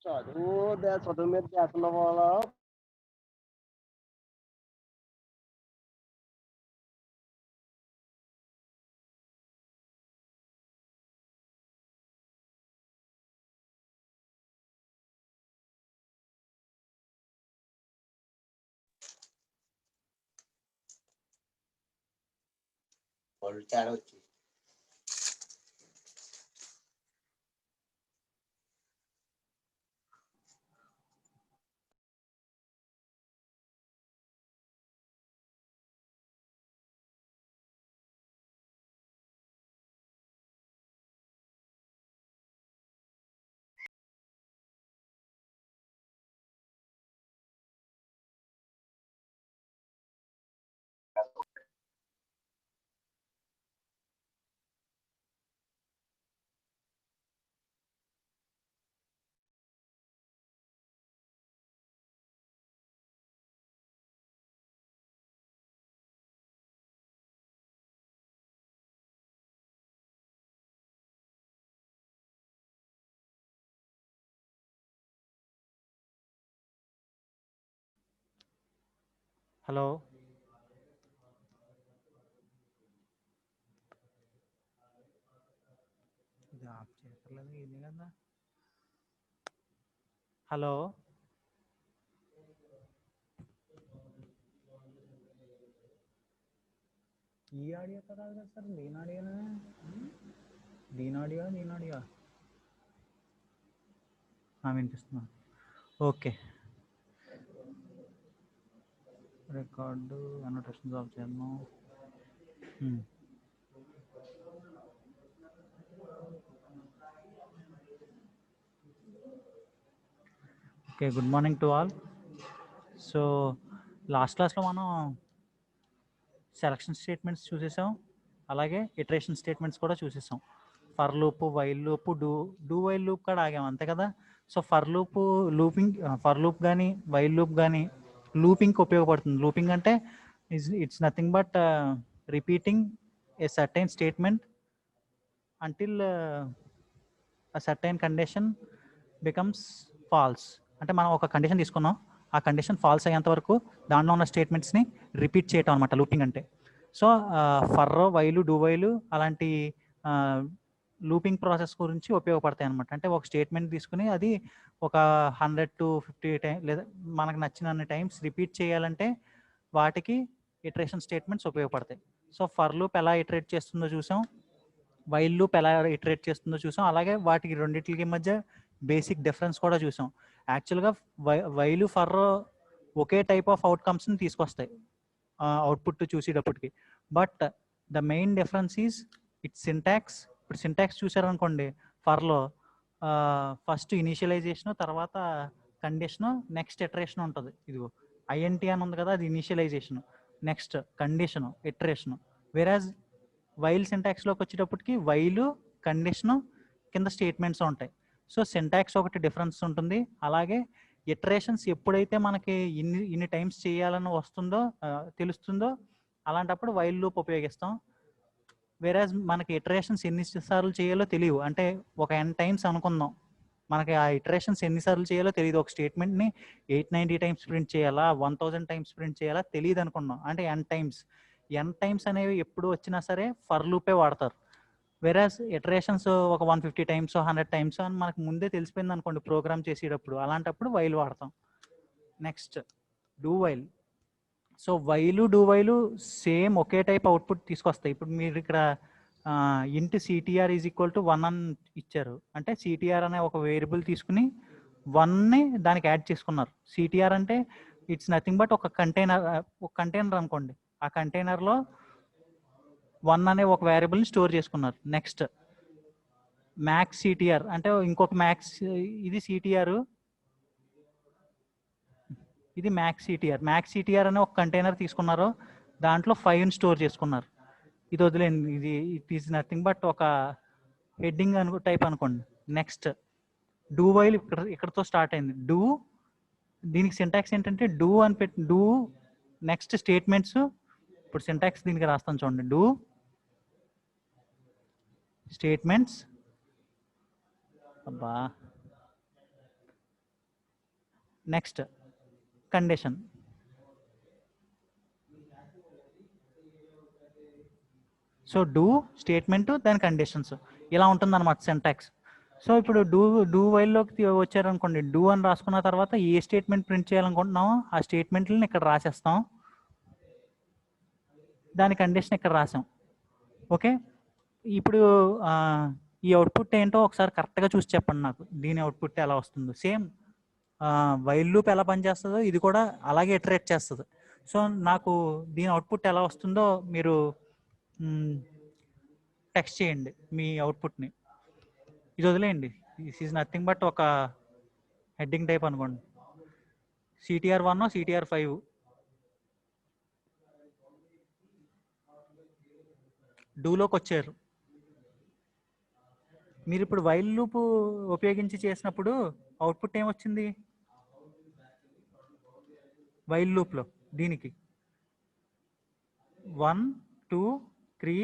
చదువు మీద ధ్యాస ఉన్న వాళ్ళ వాళ్ళు తేడా వచ్చింది. హలో ఇది ఆఫ్ చేయట్లేదు ఇది కదా. హలో ఈ ఆడియో కదా సార్, దీని ఆడియోనా, దీని ఆడియో వినిపిస్తున్నా. ఓకే, రికార్డు అనోటేషన్స్ ఆఫ్ చేద్దాం. Okay, good morning to all. So last క్లాస్లో మనం సెలక్షన్ స్టేట్మెంట్స్ చూసేసాం, అలాగే ఇటరేషన్ స్టేట్మెంట్స్ కూడా చూసేసాం. For loop, while loop, do while loop కూడా ఆగాం, అంతే కదా. సో ఫర్ లూప్ కానీ వైల్ లూప్ కానీ లూపింగ్కి ఉపయోగపడుతుంది. లూపింగ్ అంటే it's nothing but repeating a certain statement until a certain condition becomes false. అంటే మనం ఒక కండిషన్ తీసుకున్నాం, ఆ కండిషన్ ఫాల్స్ అయ్యేంత వరకు దాంట్లో ఉన్న స్టేట్మెంట్స్ని రిపీట్ చేయటం అనమాట లూపింగ్ అంటే. సో ఫర్, వైలు, డూ వైలు అలాంటి లూపింగ్ ప్రాసెస్ గురించి ఉపయోగపడతాయి అనమాట. అంటే ఒక స్టేట్మెంట్ తీసుకుని అది ఒక 100 to 50 టైమ్స్ లేదా మనకు నచ్చినన్ని టైమ్స్ రిపీట్ చేయాలంటే వాటికి ఇటరేషన్ స్టేట్మెంట్స్ ఉపయోగపడతాయి. సో ఫర్ లూప్ ఎలా ఇటరేట్ చేస్తుందో చూసాం, వైల్ లూప్ ఎలా ఇటరేట్ చేస్తుందో చూసాం, అలాగే వాటికి రెండింటికి మధ్య బేసిక్ డిఫరెన్స్ కూడా చూసాం. యాక్చువల్గా వైలు ఫర్ ఒకే టైప్ ఆఫ్ అవుట్కమ్స్ని తీసుకొస్తాయి అవుట్పుట్ చూసేటప్పటికి, but the main difference is its syntax. ఇప్పుడు సింటాక్స్ చూసారనుకోండి, ఫర్లో ఫస్ట్ ఇనిషియలైజేషన్, తర్వాత కండిషను, నెక్స్ట్ ఇటరేషన్ ఉంటుంది. ఇదిగో ఐఎన్టీ అని ఉంది కదా, అది initialization, next condition, iteration. Whereas while సింటాక్స్లోకి వచ్చేటప్పటికి వైలు, కండిషను, కింద స్టేట్మెంట్స్ ఉంటాయి. సో సింటాక్స్ ఒకటి డిఫరెన్స్ ఉంటుంది. అలాగే ఇటరేషన్స్ ఎప్పుడైతే మనకి ఇన్ని టైమ్స్ చేయాలని వస్తుందో తెలుస్తుందో అలాంటప్పుడు వైల్ లూప్ ఉపయోగిస్తాం. వేరాజ్ మనకి ఇటరేషన్స్ ఎన్నిసార్లు చేయాలో తెలియవు, అంటే ఒక n టైమ్స్ అనుకుందాం, మనకి ఆ ఇటరేషన్స్ ఎన్నిసార్లు చేయాలో తెలియదు. ఒక స్టేట్మెంట్ని 890 టైమ్స్ ప్రింట్ చేయాలా, 1000 టైమ్స్ ప్రింట్ చేయాలా తెలియదు అనుకున్నాం, అంటే n టైమ్స్ అనేవి ఎప్పుడు వచ్చినా సరే ఫర్ లూపే వాడతారు. వేరాజ్ ఇటరేషన్స్ ఒక 150 టైమ్స్, 100 టైమ్స్ అని మనకు ముందే తెలిసిపోయింది అనుకోండి ప్రోగ్రామ్ చేసేటప్పుడు, అలాంటప్పుడు వైల్ వాడతాం. Next do while. So while, do while same ఒకే టైప్ అవుట్పుట్ తీసుకొస్తాయి. ఇప్పుడు మీరు ఇక్కడ ఇంట్ సిటిఆర్ ఈజ్ ఈక్వల్ టు 1 అని ఇచ్చారు, అంటే సిటిఆర్ అనే ఒక వేరియబుల్ తీసుకుని 1ని దానికి యాడ్ చేసుకున్నారు. సిటిఆర్ అంటే ఇట్స్ నథింగ్ బట్ ఒక కంటైనర్ అనుకోండి, ఆ కంటైనర్లో 1 అనే ఒక వేరియబుల్ని స్టోర్ చేసుకున్నారు. నెక్స్ట్ మ్యాక్స్ సిటిఆర్ అంటే ఇంకొక మ్యాక్స్, ఇది సిటిఆర్, ఇది మ్యాక్స్ సిటిఆర్ అనే ఒక కంటైనర్ తీసుకున్నారు, దాంట్లో 5ని స్టోర్ చేసుకున్నారు. ఇది వదిలేండి, ఇట్ ఈస్ నథింగ్ బట్ ఒక హెడ్డింగ్ టైప్ అనుకోండి. నెక్స్ట్ డూ వైల్ ఇక్కడతో స్టార్ట్ అయింది. డూ, దీనికి సింటాక్స్ ఏంటంటే డూ అని పెట్టి డూ నెక్స్ట్ స్టేట్మెంట్స్. ఇప్పుడు సింటాక్స్ దీనికి రాస్తాను చూడండి, డూ స్టేట్మెంట్స్, అబ్బా next condition. So do statement దాని కండిషన్స్ ఇలా ఉంటుందన్నమాట సింటాక్స్. సో ఇప్పుడు డూ వైల్లోకి వచ్చారనుకోండి, డూ అని రాసుకున్న తర్వాత ఏ స్టేట్మెంట్ ప్రింట్ చేయాలనుకుంటున్నామో ఆ స్టేట్మెంట్లను ఇక్కడ రాసేస్తాం, దాని కండిషన్ ఇక్కడ రాసాం. ఓకే, ఇప్పుడు ఈ అవుట్పుట్ ఏంటో ఒకసారి కరెక్ట్గా చూసి చెప్పండి నాకు, దీని అవుట్పుట్ ఎలా వస్తుందో. సేమ్ వైల్ లూప్ ఎలా పనిచేస్తుందో ఇది కూడా అలాగే ఇటరేట్ చేస్తుంది. సో నాకు దీని అవుట్పుట్ ఎలా వస్తుందో మీరు టెక్స్ట్ చేయండి మీ అవుట్పుట్ని. ఇది వదిలేయండి, దిస్ ఈజ్ నథింగ్ బట్ ఒక హెడ్డింగ్ టైప్ అనుకోండి. CTR1 CTR5 డూలోకి వచ్చారు. మీరు ఇప్పుడు వైల్ లూప్ ఉపయోగించి చేసినప్పుడు అవుట్పుట్ ఏమొచ్చింది వైల్ లూప్లో? దీనికి 1 2 3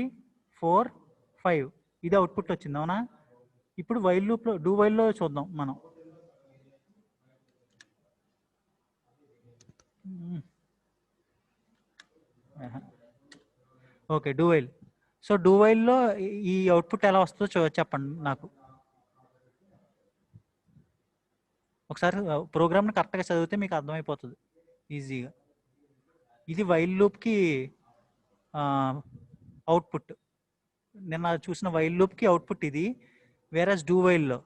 4 5 ఇది అవుట్పుట్ వచ్చింది, అవునా? ఇప్పుడు వైల్ లూప్లో డూ వైల్లో చూద్దాం మనం. Okay, do while. So do వైల్లో ఈ అవుట్పుట్ ఎలా వస్తుందో చెప్పండి నాకు ఒకసారి. ప్రోగ్రామ్ని కరెక్ట్గా చదివితే మీకు అర్థమైపోతుంది ఈజీగా. ఇది వైల్ లూప్కి అవుట్పుట్, నిన్న చూసిన వైల్ లూప్కి అవుట్పుట్ ఇది. వేరస్ డూ వైల్లో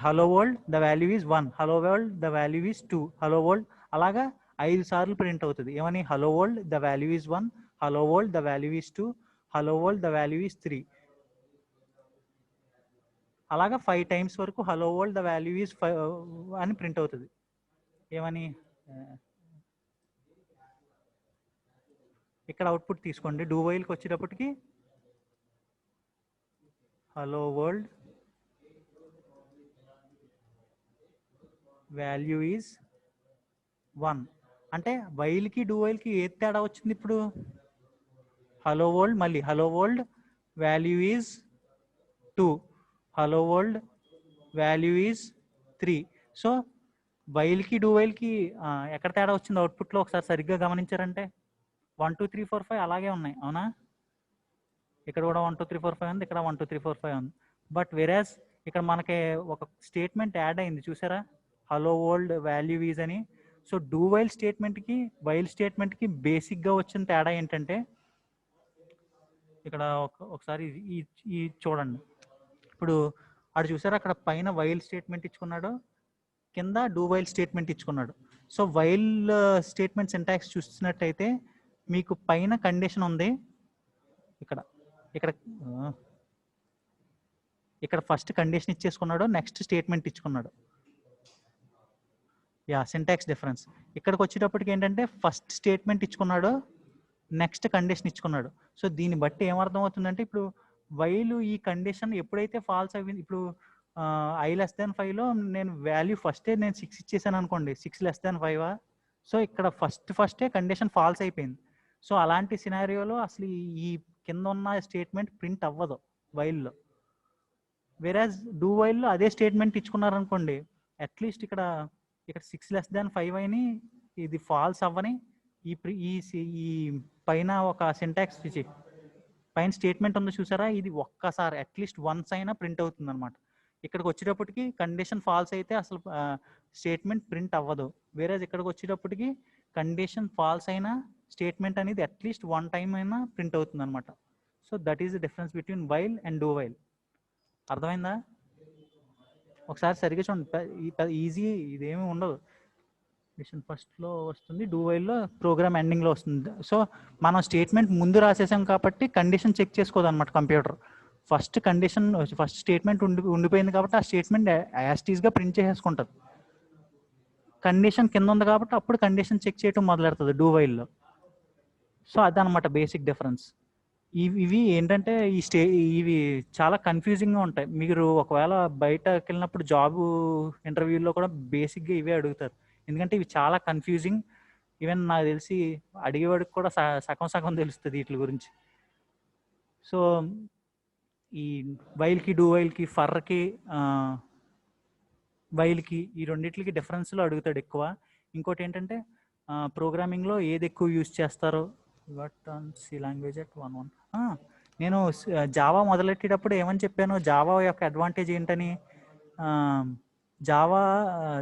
hello world the value is 1, hello world the value is 2, hello world అలాగా 5 సార్లు ప్రింట్ అవుతుంది. ఏమని? Hello world the value is 1, hello world the value is 2, hello world the value is 3. అలాగా 5 times వరకు hello world the value is 5 అని print అవుతుంది. ఏమని? ఇక్కడ అవుట్పుట్ తీసుకోండి. డూ వైల్కి వచ్చేటప్పటికి హలో వరల్డ్ వాల్యూ ఈజ్ 1 అంటే వైల్కి డూ వైల్కి ఏ తేడా వచ్చింది ఇప్పుడు? హలో వరల్డ్, మళ్ళీ hello world value is 2, hello world value is 3. So వైల్కి డూ వైల్కి ఎక్కడ తేడా వచ్చింది అవుట్పుట్లో ఒకసారి సరిగ్గా గమనించారంటే 1 2 3 4 5 అలాగే ఉన్నాయి, అవునా? ఇక్కడ కూడా 1 2 3 4 5 ఉంది, ఇక్కడ 1 2 3 4 5 ఉంది. బట్ వెరాస్ ఇక్కడ మనకి ఒక స్టేట్మెంట్ యాడ్ అయింది చూసారా, హలో వరల్డ్ వాల్యూ ఈజ్ అని. సో డూ వైల్ స్టేట్మెంట్కి వైల్ స్టేట్మెంట్కి బేసిక్గా వచ్చిన తేడా ఏంటంటే, ఇక్కడ ఒకసారి ఈ చూడండి. ఇప్పుడు అటు చూసారా, అక్కడ పైన వైల్ స్టేట్మెంట్ ఇచ్చుకున్నాడు, కింద డూ వైల్ స్టేట్మెంట్ ఇచ్చుకున్నాడు. సో వైల్ స్టేట్మెంట్ సింటాక్స్ చూసినట్టయితే మీకు పైన కండిషన్ ఉంది, ఇక్కడ ఇక్కడ ఇక్కడ ఫస్ట్ కండిషన్ ఇచ్చేసుకున్నాడు, నెక్స్ట్ స్టేట్మెంట్ ఇచ్చుకున్నాడు. Yeah, syntax difference. ఇక్కడికి వచ్చేటప్పటికి ఏంటంటే ఫస్ట్ స్టేట్మెంట్ ఇచ్చుకున్నాడు, నెక్స్ట్ కండిషన్ ఇచ్చుకున్నాడు. సో దీన్ని బట్టి ఏమర్థం అవుతుందంటే, ఇప్పుడు వైలు ఈ కండిషన్ ఎప్పుడైతే ఫాల్స్ అయింది, ఇప్పుడు I less than 5లో నేను వాల్యూ ఫస్టే నేను 6 ఇచ్చేసాను అనుకోండి, 6 less than 5. సో ఇక్కడ ఫస్టే కండిషన్ ఫాల్స్ అయిపోయింది. సో అలాంటి సినారియోలో అసలు ఈ కింద ఉన్న స్టేట్మెంట్ ప్రింట్ అవ్వదు వైల్లో. వేరాజ్ డూ వైల్లో అదే స్టేట్మెంట్ ఇచ్చుకున్నారనుకోండి, అట్లీస్ట్ ఇక్కడ 6 less than 5 అని ఇది ఫాల్స్ అవ్వని ఈ పైన ఒక సింటాక్స్ ఇచ్చి పైన స్టేట్మెంట్ ఉందో చూసారా, ఇది ఒక్కసారి అట్లీస్ట్ వన్స్ అయినా ప్రింట్ అవుతుంది అనమాట. ఇక్కడికి వచ్చేటప్పటికి కండిషన్ ఫాల్స్ అయితే అసలు స్టేట్మెంట్ ప్రింట్ అవ్వదు. వేరేజ్ ఇక్కడికి వచ్చేటప్పటికి కండిషన్ ఫాల్స్ అయినా స్టేట్మెంట్ అనేది అట్లీస్ట్ 1 టైం అయినా ప్రింట్ అవుతుంది అనమాట. So that is the difference between while and do while. అర్థమైందా? ఒకసారి సరిగ్గా చూడండి, ఈజీ ఇదేమీ ఉండదు. మిషన్ ఫస్ట్లో వస్తుంది, డూ వైల్లో ప్రోగ్రామ్ ఎండింగ్లో వస్తుంది. సో మనం స్టేట్మెంట్ ముందు రాసేసాం కాబట్టి కండిషన్ చెక్ చేసుకోదన్నమాట కంప్యూటర్. ఫస్ట్ స్టేట్మెంట్ ఉండిపోయింది కాబట్టి ఆ స్టేట్మెంట్ యాస్టీస్గా ప్రింట్ చేసేసుకుంటుంది. కండిషన్ కింద ఉంది కాబట్టి అప్పుడు కండిషన్ చెక్ చేయడం మొదలెడుతుంది డూ వైల్లో. సో అదనమాట బేసిక్ డిఫరెన్స్. ఇవి ఏంటంటే ఇవి చాలా కన్ఫ్యూజింగ్గా ఉంటాయి. మీరు ఒకవేళ బయటకు వెళ్ళినప్పుడు జాబ్ ఇంటర్వ్యూలో కూడా బేసిక్గా ఇవే అడుగుతారు, ఎందుకంటే ఇవి చాలా కన్ఫ్యూజింగ్. ఈవెన్ నాకు తెలిసి అడిగేవాడికి కూడా సగం తెలుస్తుంది వీటి గురించి. సో ఈ వైల్కి డూ వైల్కి ఫర్కి వైల్కి, ఈ రెండిట్లకి డిఫరెన్స్లో అడుగుతాడు ఎక్కువ. ఇంకోటి ఏంటంటే ప్రోగ్రామింగ్లో ఏది ఎక్కువ యూజ్ చేస్తారో. What on C language at 1.1. నేను జావా మొదలెట్టేటప్పుడు ఏమని చెప్పాను, జావా యొక్క అడ్వాంటేజ్ ఏంటని.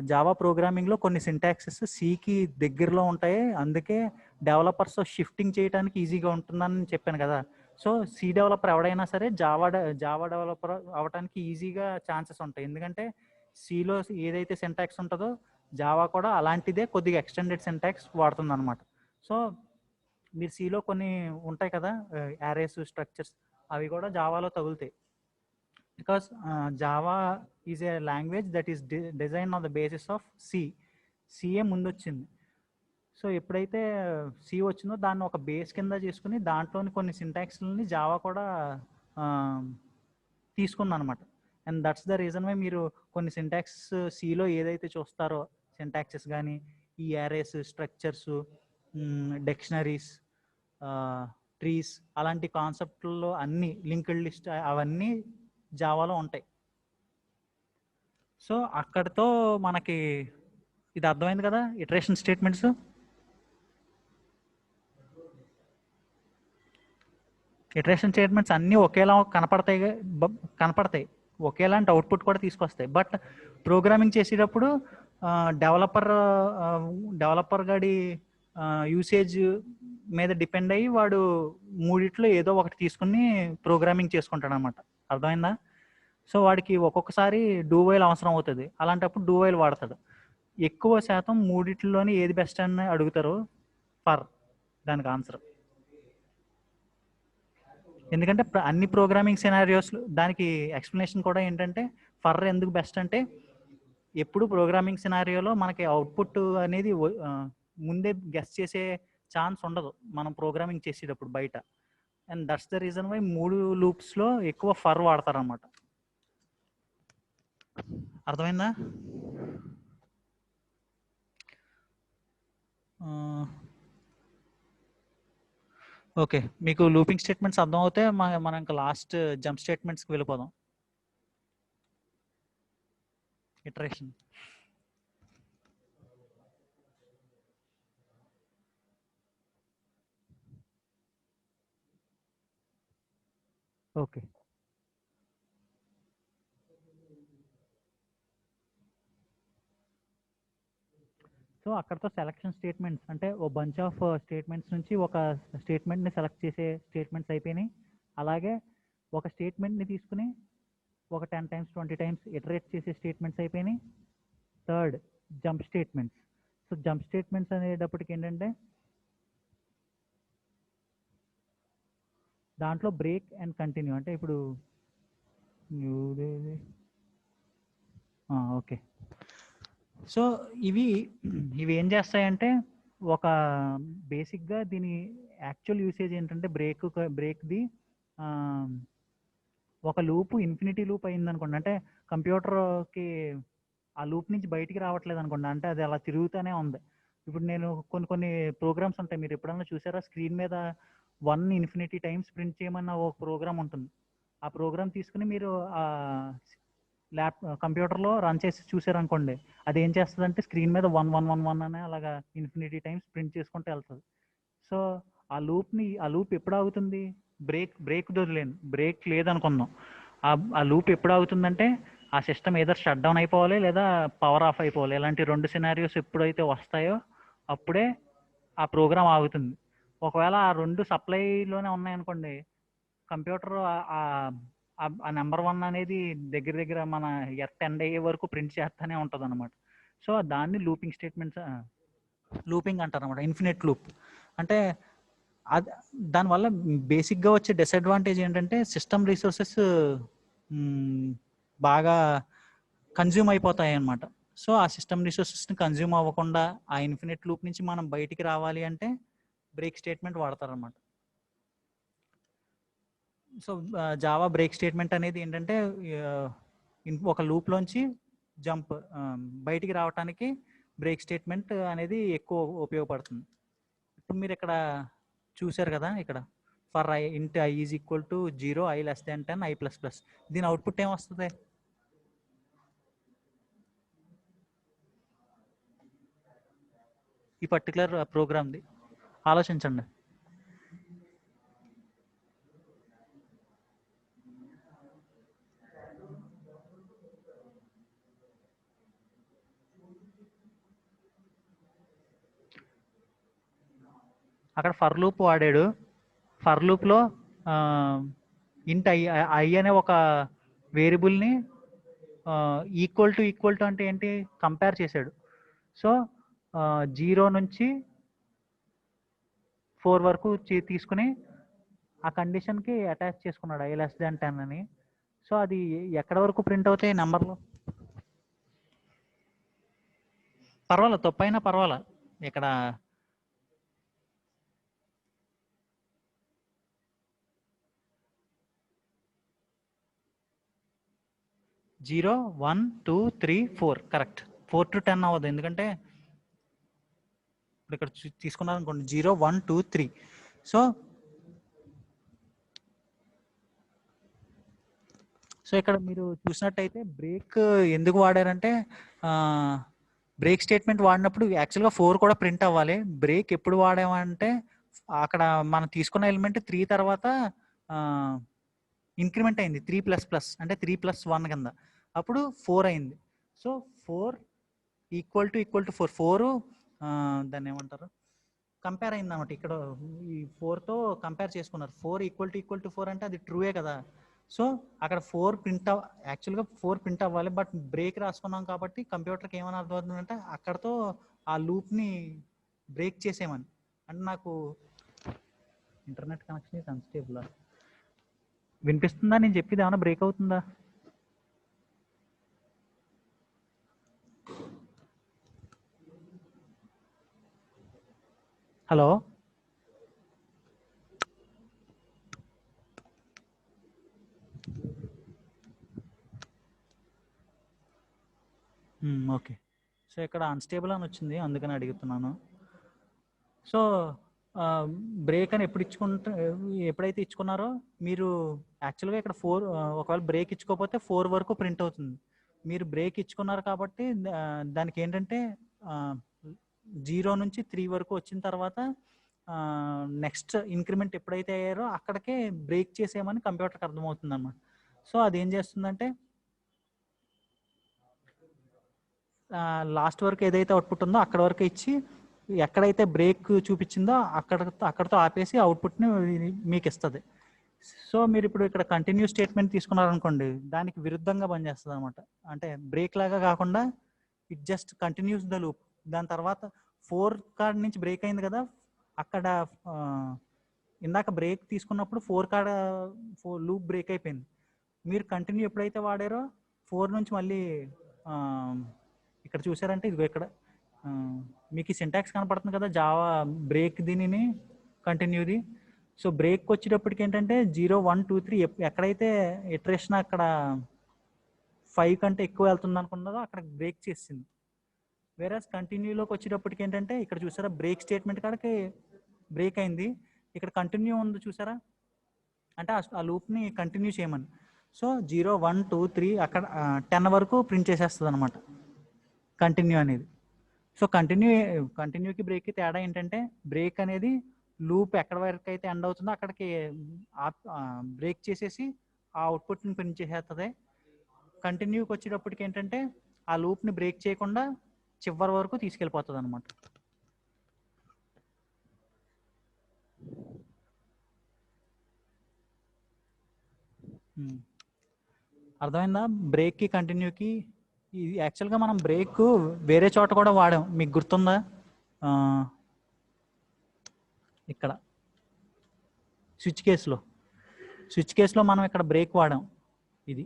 జావా ప్రోగ్రామింగ్లో కొన్ని సింటాక్సెస్ సికి దగ్గరలో ఉంటాయి, అందుకే డెవలపర్స్ షిఫ్టింగ్ చేయడానికి ఈజీగా ఉంటుందని చెప్పాను కదా. సో సి డెవలపర్ ఎవడైనా సరే జావా డెవలపర్ అవడానికి ఈజీగా ఛాన్సెస్ ఉంటాయి, ఎందుకంటే సిలో ఏదైతే సింటాక్స్ ఉంటుందో జావా కూడా అలాంటిదే, కొద్దిగా ఎక్స్టెండెడ్ సింటాక్స్ వాడుతుంది అనమాట. సో మీరు సిలో కొన్ని ఉంటాయి కదా యారేస్, స్ట్రక్చర్స్, అవి కూడా జావాలో తగులుతాయి. Because Java is a language that is design on the basis of CA ముందు వచ్చింది. సో ఎప్పుడైతే సి వచ్చిందో దాన్ని ఒక బేస్ కింద చేసుకుని దాంట్లోని కొన్ని సింటాక్స్లని జావా కూడా తీసుకుంది అనమాట. And that's the reason why మీరు కొన్ని సింటాక్స్ సిలో ఏదైతే చూస్తారో, సింటాక్సెస్ కానీ ఈ యారేస్, స్ట్రక్చర్స్, డిక్షనరీస్, ట్రీస్, అలాంటి కాన్సెప్ట్లో అన్ని లింక్డ్ లిస్ట్ అవన్నీ జావాలో ఉంటాయి. సో అక్కడితో మనకి ఇది అర్థమైంది కదా, ఇటరేషన్ స్టేట్మెంట్స్. ఇటరేషన్ స్టేట్మెంట్స్ అన్నీ ఒకేలా కనపడతాయి, ఒకేలాంటి అవుట్పుట్ కూడా తీసుకొస్తాయి. బట్ ప్రోగ్రామింగ్ చేసేటప్పుడు డెవలపర్ గడి యూసేజ్ మీద డిపెండ్ అయ్యి వాడు మూడిట్లో ఏదో ఒకటి తీసుకుని ప్రోగ్రామింగ్ చేసుకుంటాడు అనమాట. అర్థమైందా? సో వాడికి ఒక్కొక్కసారి డూ వైల్ అవసరం అవుతుంది, అలాంటప్పుడు డూ వైల్ వాడతాడు. ఎక్కువ శాతం మూడిట్లోని ఏది బెస్ట్ అని అడుగుతారు, ఫర్ దానికి ఆన్సర్. ఎందుకంటే అన్ని ప్రోగ్రామింగ్ సినారియోస్లో దానికి ఎక్స్ప్లెనేషన్ కూడా ఏంటంటే, ఫర్ ఎందుకు బెస్ట్ అంటే ఎప్పుడు ప్రోగ్రామింగ్ సినారియోలో మనకి అవుట్పుట్ అనేది ముందే గెస్ చేసే ఛాన్స్ ఉండదు మనం ప్రోగ్రామింగ్ చేసేటప్పుడు బయట. And that's the reason why 3 లూప్స్లో ఎక్కువ ఫర్ వాడతారన్నమాట. అర్థమైందా? ఓకే, మీకు లూపింగ్ స్టేట్మెంట్స్ అర్థం అవుతే మనం ఇంకా లాస్ట్ జంప్ స్టేట్మెంట్స్కి వెళ్ళిపోదాం. ఇటరేషన్. ఓకే, సో అక్కడతో సెలక్షన్ స్టేట్మెంట్స్ అంటే ఓ బంచ్ ఆఫ్ స్టేట్మెంట్స్ నుంచి ఒక స్టేట్మెంట్ని సెలెక్ట్ చేసే స్టేట్మెంట్స్ అయిపోయినాయి. అలాగే ఒక స్టేట్మెంట్ని తీసుకుని ఒక 10 times 20 times ఇటరేట్ చేసే స్టేట్మెంట్స్ అయిపోయినాయి. Third, jump statements. So jump statements అనేటప్పటికి ఏంటంటే దాంట్లో బ్రేక్ అండ్ కంటిన్యూ, అంటే ఇప్పుడు ఓకే. సో ఇవి ఏం చేస్తాయంటే, ఒక బేసిక్గా దీని యాక్చువల్ యూసేజ్ ఏంటంటే బ్రేక్ది ఒక లూప్ ఇన్ఫినిటీ లూప్ అయింది అనుకోండి, అంటే కంప్యూటర్కి ఆ లూప్ నుంచి బయటికి రావట్లేదు అనుకోండి, అంటే అది అలా తిరుగుతూనే ఉంది. ఇప్పుడు నేను కొన్ని ప్రోగ్రామ్స్ ఉంటాయి, మీరు ఎప్పుడన్నా చూసారా, స్క్రీన్ మీద 1 ఇన్ఫినిటీ టైమ్స్ ప్రింట్ చేయమన్న ఒక ప్రోగ్రామ్ ఉంటుంది. ఆ ప్రోగ్రామ్ తీసుకుని మీరు కంప్యూటర్లో రన్ చేసి చూసారనుకోండి, అది ఏం చేస్తుంది అంటే స్క్రీన్ మీద 1 అనే అలాగా ఇన్ఫినిటీ టైమ్స్ ప్రింట్ చేసుకుంటూ వెళ్తుంది. సో ఆ లూప్ ఎప్పుడు ఆగుతుంది, బ్రేక్ లేదనుకుందాం, ఆ లూప్ ఎప్పుడు ఆగుతుందంటే ఆ సిస్టమ్ ఏదో షట్ డౌన్ అయిపోవాలి లేదా పవర్ ఆఫ్ అయిపోవాలి. ఇలాంటి 2 సినారియోస్ ఎప్పుడైతే వస్తాయో అప్పుడే ఆ ప్రోగ్రామ్ ఆగుతుంది. ఒకవేళ ఆ 2 సప్లైలోనే ఉన్నాయనుకోండి, కంప్యూటర్ ఆ నెంబర్ 1 అనేది దగ్గర మన ఎర్త్ ఎండ్ అయ్యే వరకు ప్రింట్ చేస్తూనే ఉంటుంది అనమాట. సో దాన్ని లూపింగ్ అంటారు అనమాట, ఇన్ఫినిట్ లూప్. అంటే అది దానివల్ల బేసిక్గా వచ్చే డిసడ్వాంటేజ్ ఏంటంటే సిస్టమ్ రిసోర్సెస్ బాగా కన్జ్యూమ్ అయిపోతాయి అన్నమాట. సో ఆ సిస్టమ్ రిసోర్సెస్ని కన్జ్యూమ్ అవ్వకుండా ఆ ఇన్ఫినిట్ లూప్ నుంచి మనం బయటికి రావాలి అంటే బ్రేక్ స్టేట్మెంట్ వాడతారనమాట. సో జావా బ్రేక్ స్టేట్మెంట్ అనేది ఏంటంటే ఒక లూప్లోంచి బయటికి రావడానికి బ్రేక్ స్టేట్మెంట్ అనేది ఎక్కువ ఉపయోగపడుతుంది. ఇప్పుడు మీరు ఇక్కడ చూసారు కదా, ఇక్కడ for i int i is equal to 0, i less than 10, i++. దీని అవుట్పుట్ ఏమొస్తుంది? ఈ పర్టికులర్ ప్రోగ్రామ్ది. ఆలోచించండి. అక్కడ ఫర్ లూప్ వాడాడు. ఫర్ లూప్లో ఇంట్ ఐ అనే ఒక వేరియబుల్ని ఈక్వల్ టు అంటే ఏంటి, కంపేర్ చేశాడు. సో 0 నుంచి 4 వరకు తీసుకుని ఆ కండిషన్కి అటాచ్ చేసుకున్నాడు i less than 10 అని. సో అది ఎక్కడ వరకు ప్రింట్ అవుతాయి నెంబర్లు? పర్వాలేదు, తప్పైనా పర్వాలా. ఇక్కడ 0, 1, 2, 3, 4 కరెక్ట్. 4 to 10 అవ్వదు, ఎందుకంటే ఇప్పుడు ఇక్కడ తీసుకున్నారు అనుకోండి 0, 1, 2, 3. సో ఇక్కడ మీరు చూసినట్టయితే బ్రేక్ ఎందుకు వాడారంటే, బ్రేక్ స్టేట్మెంట్ వాడినప్పుడు యాక్చువల్గా 4 కూడా ప్రింట్ అవ్వాలి. బ్రేక్ ఎప్పుడు వాడామంటే అక్కడ మనం తీసుకున్న ఎలిమెంట్ 3 తర్వాత ఇంక్రిమెంట్ అయింది 3++ అంటే 3+1 కింద, అప్పుడు 4 అయింది. సో 4 ఈక్వల్ టు 4 దాన్ని ఏమంటారు, కంపేర్ అయింది అన్నమాట. ఇక్కడ ఈ 4తో కంపేర్ చేసుకున్నారు. 4 ఈక్వల్ టు 4 అంటే అది ట్రూయే కదా. సో అక్కడ 4 ప్రింట్ యాక్చువల్గా 4 ప్రింట్ అవ్వాలి, బట్ బ్రేక్ రాసుకున్నాం కాబట్టి కంప్యూటర్కి ఏమని అర్థం అవుతుందంటే అక్కడతో ఆ లూప్ని బ్రేక్ చేసేయమని. అంటే నాకు ఇంటర్నెట్ కనెక్షన్ ఈజ్ అన్స్టేబుల్. వినిపిస్తుందా నేను చెప్పేది? ఏమైనా బ్రేక్ అవుతుందా? Hello, okay. సో ఇక్కడ అన్స్టేబుల్ అని వచ్చింది, అందుకని అడుగుతున్నాను. సో బ్రేక్ అని ఎప్పుడైతే ఇచ్చుకున్నారో మీరు యాక్చువల్గా ఇక్కడ 4 ఒకవేళ బ్రేక్ ఇచ్చుకోకపోతే 4 వరకు ప్రింట్ అవుతుంది. మీరు బ్రేక్ ఇచ్చుకున్నారు కాబట్టి దానికి ఏంటంటే 0 నుంచి 3 వరకు వచ్చిన తర్వాత నెక్స్ట్ ఇంక్రిమెంట్ ఎప్పుడైతే అయ్యారో అక్కడికే బ్రేక్ చేసేయమని కంప్యూటర్కి అర్థమవుతుంది అన్నమాట. సో అదేం చేస్తుందంటే లాస్ట్ వరకు ఏదైతే అవుట్పుట్ ఉందో అక్కడ వరకు ఇచ్చి ఎక్కడైతే బ్రేక్ చూపించిందో అక్కడతో ఆపేసి అవుట్పుట్ని మీకు ఇస్తుంది. సో మీరు ఇప్పుడు ఇక్కడ కంటిన్యూ స్టేట్మెంట్ తీసుకున్నారనుకోండి, దానికి విరుద్ధంగా పనిచేస్తుంది అనమాట. అంటే బ్రేక్ లాగా కాకుండా it just continuous the loop. దాని తర్వాత 4 కాడ నుంచి బ్రేక్ అయింది కదా, అక్కడ ఇందాక బ్రేక్ తీసుకున్నప్పుడు 4 లూప్ బ్రేక్ అయిపోయింది. మీరు కంటిన్యూ ఎప్పుడైతే వాడారో 4 నుంచి మళ్ళీ ఇక్కడ చూసారంటే ఇది ఇక్కడ మీకు ఈ సింటాక్స్ కనపడుతుంది కదా, జావా బ్రేక్ దీనిని కంటిన్యూది. సో బ్రేక్ వచ్చేటప్పటికి ఏంటంటే 0, 1, 2, 3 ఎక్కడైతే ఇటరేషన్ అక్కడ 5 కంటే ఎక్కువ వెళ్తుంది అనుకున్నదో అక్కడ బ్రేక్ చేసింది. వేరే కంటిన్యూలోకి వచ్చేటప్పటికి ఏంటంటే ఇక్కడ చూసారా బ్రేక్ స్టేట్మెంట్ కాడికి బ్రేక్ అయింది, ఇక్కడ కంటిన్యూ ఉంది చూసారా, అంటే ఆ లూప్ని కంటిన్యూ చేయమని. సో 0, 1, 2, 3 అక్కడ 10 వరకు ప్రింట్ చేసేస్తుంది అనమాట కంటిన్యూ అనేది. సో కంటిన్యూకి బ్రేక్కి తేడా ఏంటంటే బ్రేక్ అనేది లూప్ ఎక్కడ వరకు అయితే ఎండ్ అవుతుందో అక్కడికి బ్రేక్ చేసేసి ఆ అవుట్పుట్ని ప్రింట్ చేసేస్తుంది. కంటిన్యూకి వచ్చేటప్పటికి ఏంటంటే ఆ లూప్ని బ్రేక్ చేయకుండా చివరి వరకు తీసుకెళ్ళిపోతుంది అనమాట. అర్థమైందా? బ్రేక్కి కంటిన్యూకి ఇది యాక్చువల్గా మనం బ్రేక్ వేరే చోట కూడా వాడాం, మీకు గుర్తుందా? ఇక్కడ స్విచ్ కేసులో మనం ఇక్కడ బ్రేక్ వాడాం. ఇది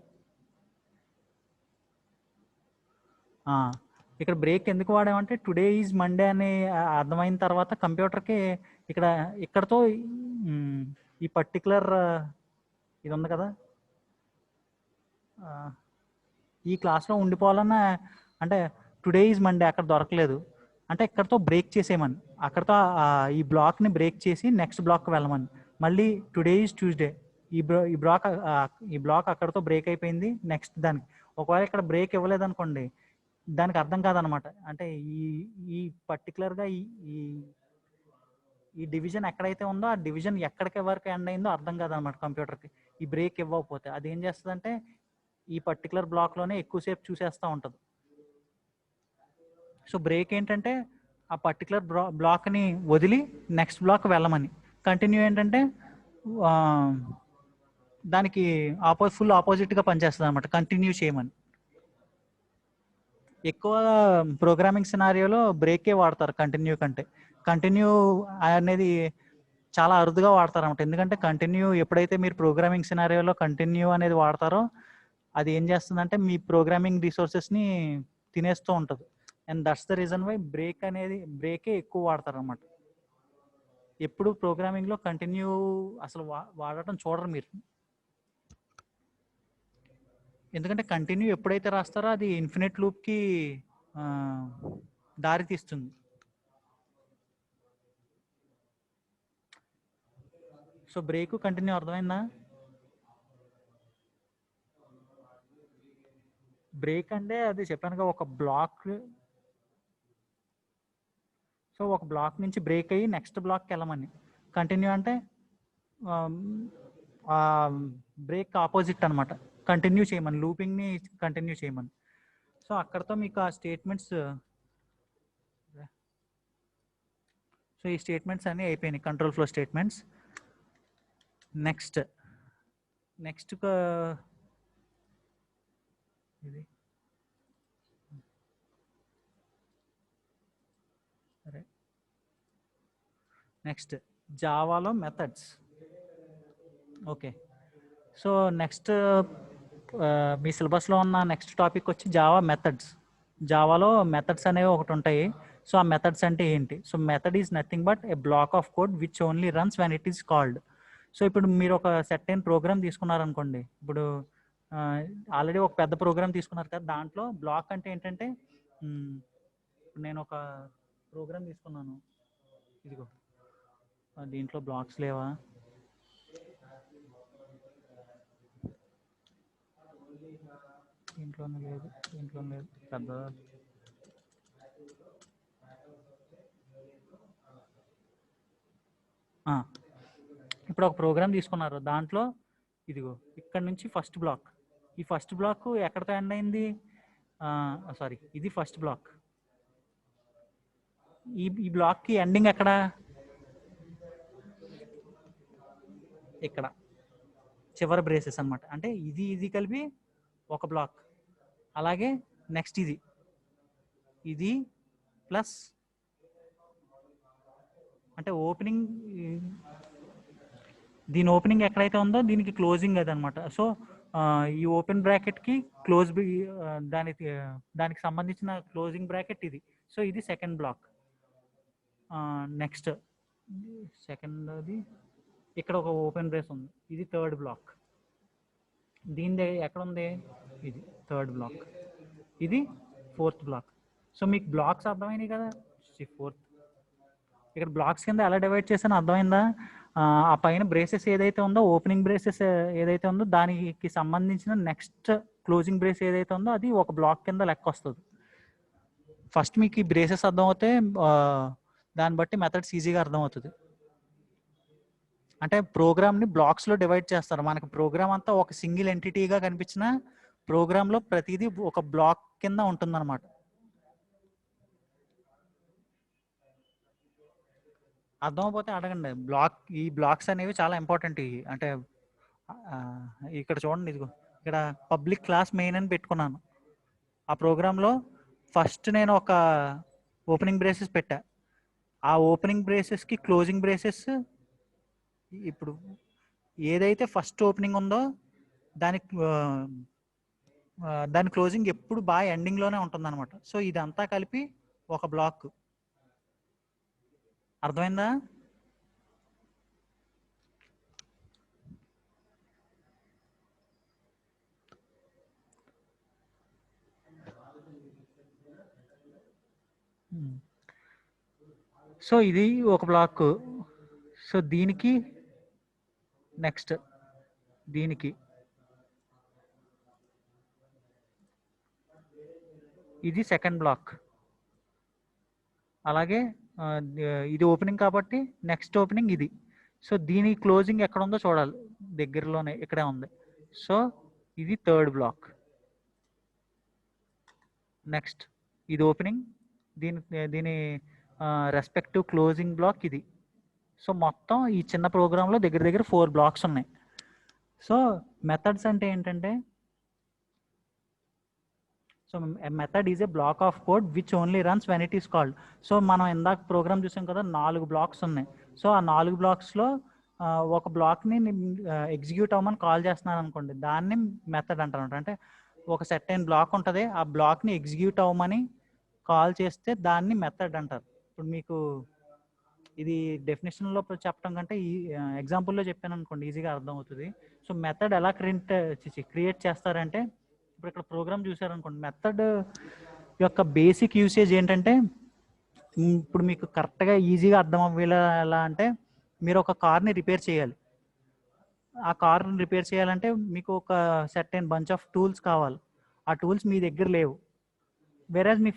ఇక్కడ బ్రేక్ ఎందుకు వాడామంటే టుడే ఈజ్ మండే అని అర్థమైన తర్వాత కంప్యూటర్కి ఇక్కడతో ఈ పర్టికులర్ ఇది ఉంది కదా, ఈ క్లాస్లో ఉండిపోవాలన్న, అంటే టుడే ఈజ్ మండే అక్కడ దొరకలేదు అంటే ఇక్కడతో బ్రేక్ చేసేయమని, అక్కడతో ఈ బ్లాక్ని బ్రేక్ చేసి నెక్స్ట్ బ్లాక్కి వెళ్ళమని. మళ్ళీ టుడే ఈజ్ ట్యూస్డే, ఈ బ్లాక్ అక్కడతో బ్రేక్ అయిపోయింది, నెక్స్ట్ దానికి. ఒకవేళ ఇక్కడ బ్రేక్ ఇవ్వలేదనుకోండి, దానికి అర్థం కాదనమాట. అంటే ఈ ఈ పర్టికులర్గా ఈ ఈ ఈ డివిజన్ ఎక్కడైతే ఉందో ఆ డివిజన్ ఎక్కడికి వరకు ఎండ్ అయిందో అర్థం కాదనమాట కంప్యూటర్కి. ఈ బ్రేక్ ఇవ్వకపోతే అది ఏం చేస్తుందంటే ఈ పర్టికులర్ బ్లాక్లోనే ఎక్కువసేపు చూసేస్తూ ఉంటుంది. సో బ్రేక్ ఏంటంటే ఆ పర్టికులర్ బ్లాక్ని వదిలి నెక్స్ట్ బ్లాక్ వెళ్ళమని. కంటిన్యూ ఏంటంటే దానికి ఫుల్ ఆపోజిట్గా పనిచేస్తుంది అనమాట, కంటిన్యూ చేయమని. ఎక్కువ ప్రోగ్రామింగ్ సినారియోలో బ్రేకే వాడతారు కంటిన్యూ కంటే. కంటిన్యూ అనేది చాలా అరుదుగా వాడతారు అనమాట. ఎందుకంటే కంటిన్యూ ఎప్పుడైతే మీరు ప్రోగ్రామింగ్ సినారియోలో కంటిన్యూ అనేది వాడతారో అది ఏం చేస్తుందంటే మీ ప్రోగ్రామింగ్ రిసోర్సెస్ని తినేస్తూ ఉంటుంది. And that's the reason why బ్రేకే ఎక్కువ వాడతారు అనమాట. ఎప్పుడు ప్రోగ్రామింగ్లో కంటిన్యూ అసలు వాడటం చూడరు మీరు. ఎందుకంటే కంటిన్యూ ఎప్పుడైతే రాస్తారో అది ఇన్ఫినిట్ లూప్కి దారి తీస్తుంది. సో బ్రేక్ కంటిన్యూ అర్థమైందా? బ్రేక్ అంటే అది చెప్పానుగా ఒక బ్లాక్. సో ఒక బ్లాక్ నుంచి బ్రేక్ అయ్యి నెక్స్ట్ బ్లాక్కి వెళ్ళమని. కంటిన్యూ అంటే బ్రేక్ ఆపోజిట్ అనమాట, కంటిన్యూ చేయమని, లూపింగ్ని కంటిన్యూ చేయమని. సో అక్కడతో మీకు ఆ స్టేట్మెంట్స్, సో ఈ స్టేట్మెంట్స్ అన్నీ అయిపోయినాయి, కంట్రోల్ ఫ్లో స్టేట్మెంట్స్. నెక్స్ట్ ఇది సరే. నెక్స్ట్ జావాలో మెథడ్స్. ఓకే, సో నెక్స్ట్ మీ సిలబస్లో ఉన్న నెక్స్ట్ టాపిక్ వచ్చి జావా మెథడ్స్. జావాలో మెథడ్స్ అనేవి ఒకటి ఉంటాయి. సో ఆ మెథడ్స్ అంటే ఏంటి? So method is nothing but a block of code which only runs when it is called. So ఇప్పుడు మీరు ఒక సెట్ అయిన ప్రోగ్రామ్ తీసుకున్నారనుకోండి. ఇప్పుడు ఆల్రెడీ ఒక పెద్ద ప్రోగ్రామ్ తీసుకున్నారు కదా, దాంట్లో బ్లాక్ అంటే ఏంటంటే ఇప్పుడు నేను ఒక ప్రోగ్రామ్ తీసుకున్నాను, ఇదిగో దీంట్లో బ్లాక్స్ లేవా? దీంట్లోనే లేదు, దీంట్లో లేదు, పెద్ద. ఇప్పుడు ఒక ప్రోగ్రామ్ తీసుకున్నారు, దాంట్లో ఇదిగో ఇక్కడ నుంచి ఫస్ట్ బ్లాక్. ఈ ఫస్ట్ బ్లాక్ ఎక్కడితో ఎండ్ అయింది? సారీ, ఇది ఫస్ట్ బ్లాక్. ఈ బ్లాక్కి ఎండింగ్ ఎక్కడ? ఇక్కడ చివరి బ్రేసెస్ అనమాట. అంటే ఇది కలిపి ఒక బ్లాక్. అలాగే నెక్స్ట్ ఇది ప్లస్ అంటే ఓపెనింగ్, దీని ఓపెనింగ్ ఎక్కడైతే ఉందో దీనికి క్లోజింగ్ అది అనమాట. సో ఈ ఓపెన్ బ్రాకెట్కి క్లోజ్ దానికి సంబంధించిన క్లోజింగ్ బ్రాకెట్ ఇది. సో ఇది సెకండ్ బ్లాక్. నెక్స్ట్ సెకండ్ది ఇక్కడ ఒక ఓపెన్ బ్రేస్ ఉంది, ఇది థర్డ్ బ్లాక్. దీనిది ఎక్కడ ఉంది? ఇది థర్డ్ బ్లాక్, ఇది ఫోర్త్ బ్లాక్. సో మీకు బ్లాక్స్ అర్థమైనాయి కదా. ఫోర్త్ ఇక్కడ బ్లాక్స్ కింద ఎలా డివైడ్ చేశానో అర్థమైందా? ఆ పైన బ్రేసెస్ ఏదైతే ఉందో, ఓపెనింగ్ బ్రేసెస్ ఏదైతే ఉందో దానికి సంబంధించిన నెక్స్ట్ క్లోజింగ్ బ్రేస్ ఏదైతే ఉందో అది ఒక బ్లాక్ కింద లెక్క వస్తుంది. ఫస్ట్ మీకు ఈ బ్రేసెస్ అర్థమవుతే దాన్ని బట్టి మెథడ్స్ ఈజీగా అర్థమవుతుంది. అంటే ప్రోగ్రామ్ని బ్లాక్స్లో డివైడ్ చేస్తారు. మనకి ప్రోగ్రామ్ అంతా ఒక సింగిల్ ఎంటిటీగా కనిపించిన ప్రోగ్రాంలో ప్రతిదీ ఒక బ్లాక్ కింద ఉంటుందన్నమాట. అర్థమైపోతే అడగండి. ఈ బ్లాక్స్ అనేవి చాలా ఇంపార్టెంట్. అంటే ఇక్కడ చూడండి, ఇదిగో ఇక్కడ పబ్లిక్ క్లాస్ మెయిన్ అని పెట్టుకున్నాను. ఆ ప్రోగ్రాంలో ఫస్ట్ నేను ఒక ఓపెనింగ్ బ్రేసెస్ పెట్టా. ఆ ఓపెనింగ్ బ్రేసెస్కి క్లోజింగ్ బ్రేసెస్ ఇప్పుడు ఏదైతే ఫస్ట్ ఓపెనింగ్ ఉందో దాని క్లోజింగ్ ఎప్పుడు బాగా ఎండింగ్లోనే ఉంటుందన్నమాట. సో ఇదంతా కలిపి ఒక బ్లాక్. అర్థమైందా? సో ఇది ఒక బ్లాక్. సో దీనికి నెక్స్ట్ దీనికి ఇది సెకండ్ బ్లాక్. అలాగే ఇది ఓపెనింగ్ కాబట్టి నెక్స్ట్ ఓపెనింగ్ ఇది. సో దీని క్లోజింగ్ ఎక్కడ ఉందో చూడాలి, దగ్గరలోనే ఇక్కడే ఉంది. సో ఇది థర్డ్ బ్లాక్. నెక్స్ట్ ఇది ఓపెనింగ్, దీని రెస్పెక్టివ్ క్లోజింగ్ బ్లాక్ ఇది. సో మొత్తం ఈ చిన్న ప్రోగ్రాంలో దగ్గర దగ్గర 4 బ్లాక్స్ ఉన్నాయి. సో మెథడ్స్ అంటే ఏంటంటే, so method is a block of code which only runs when it is called. So మనం ఇందాక ప్రోగ్రామ్ చూసాం కదా, 4 బ్లాక్స్ ఉన్నాయి. సో ఆ 4 బ్లాక్స్లో ఒక బ్లాక్ని ఎగ్జిక్యూట్ అవ్వమని కాల్ చేస్తున్నాను అనుకోండి, దాన్ని మెథడ్ అంటారు. అంటే ఒక సెర్టైన్ బ్లాక్ ఉంటుంది, ఆ బ్లాక్ని ఎగ్జిక్యూట్ అవ్వమని కాల్ చేస్తే దాన్ని మెథడ్ అంటారు. ఇప్పుడు మీకు ఇది డెఫినేషన్లో చెప్పడం కంటే ఈ ఎగ్జాంపుల్లో చెప్పాను అనుకోండి, ఈజీగా అర్థమవుతుంది. సో మెథడ్ ఎలా క్రియేట్ చేస్తారంటే, ఇప్పుడు ఇక్కడ ప్రోగ్రామ్ చూసారనుకోండి, మెథడ్ యొక్క బేసిక్ యూసేజ్ ఏంటంటే, ఇప్పుడు మీకు కరెక్ట్గా ఈజీగా అర్థం అవ్వేలా ఎలా అంటే, మీరు ఒక కార్ని రిపేర్ చేయాలి. ఆ కార్ని రిపేర్ చేయాలంటే మీకు ఒక సర్టెన్ బంచ్ ఆఫ్ టూల్స్ కావాలి. ఆ టూల్స్ మీ దగ్గర లేవు, వేరే మీ